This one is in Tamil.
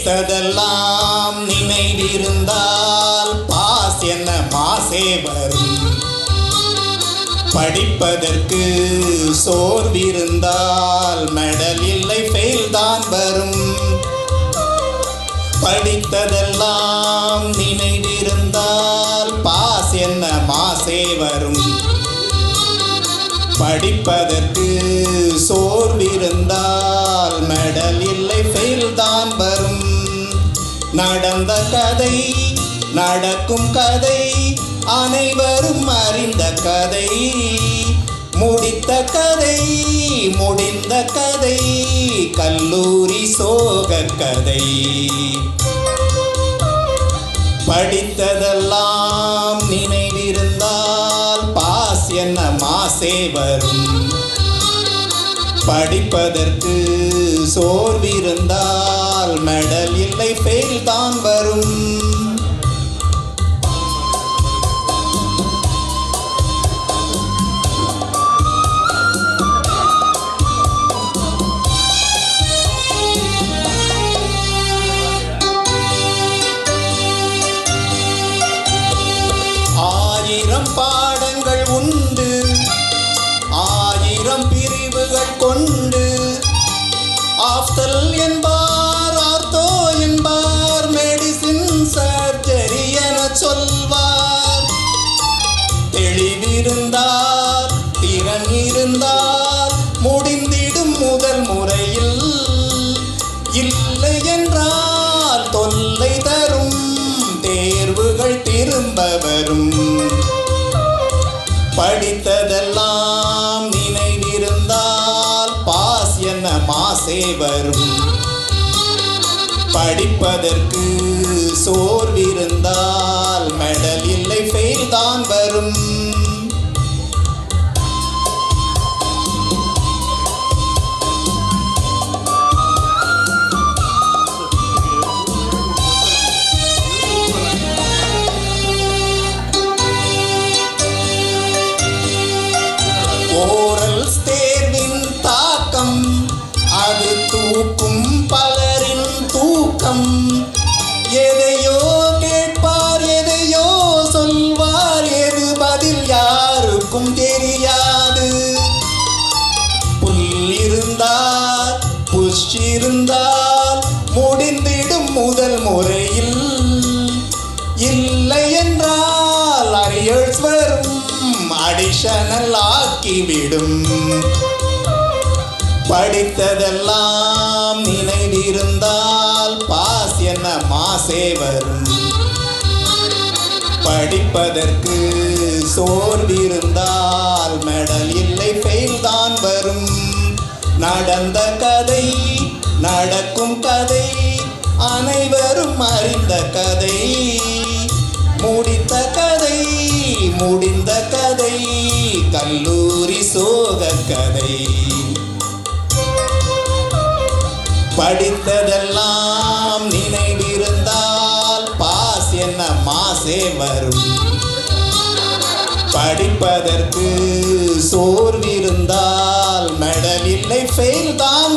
படித்ததெல்லாம் நினைவிருந்தால் பாஸ் என்ன மாசே வரும். படிப்பதற்கு சோர்விருந்தால் மெடல் இல்லை ஃபெயில் தான் வரும். படித்ததெல்லாம் நினைவிருந்தால் பாஸ் என்ன மாசே வரும். படிப்பதற்கு சோர்விருந்தால் மெடல் இல்லை ஃபெயில் தான் வரும். நடந்த கதை நடக்கும் கதை அனைவரும் அறிந்த கதை. முடித்த கதை முடிந்த கதை கல்லூரி சோக கதை. படித்ததெல்லாம் நினைவிருந்தால் பாஸ் என்ன மாசே வரும். படிப்பதற்கு சோர்விருந்தால் மெடல் இல்லை ஃபெயில் தான் வரும். ஆயிரம் பாடங்கள் உண்டு, ஆயிரம் பிரிவுகள் கொண்டு. ஆஃப்தல் என்பார், ஆர்த்தோ என்பார், மெடிசின் சர்ஜரி என சொல்வார். தெளிவிருந்தார் திறன் இருந்தால் முடிந்திடும் முதல் முறையில். இல்லை என்றால் தொல்லை தரும் தேர்வுகள் திரும்ப வரும். படித்ததெல்லாம் நினைவிருந்தால் பாஸ் என்ன மாசே வரும். படிப்பதற்கு சோர்விருந்தால் மெடல் இல்லை ஃபெயில் தான் வரும். ஓரல் தேர்வின் தாக்கம் அது தூக்கும் பலரின் தூக்கம். எதையோ கேட்பார் எதையோ சொல்வார், எது பதில் யாருக்கும் தெரியாது. புல் இருந்தால் புஷ் இருந்தால் முடிந்திடும் முதல் முறையில். இல்லை என்றால் அரியர்ஸ் வரும், அடிஷனல் ஆக்கிவிடும். படித்ததெல்லாம் நினைவிருந்தால் பாஸ் என்ன மாசே வரும். படிப்பதற்கு சோர்விருந்தால் மெடல் இல்லை ஃபெயில் தான் வரும். நடந்த கதை நடக்கும் கதை அனைவரும் அறிந்த கதை. முடித்த கதை முடிந்த கதை கல்லூரி சோக கதை. படித்ததெல்லாம் நினைவிருந்தால் பாஸ் என்ன மாசே வரும். படிப்பதற்கு சோர்விருந்தால் மெடல் இல்லை ஃபெயில் தான்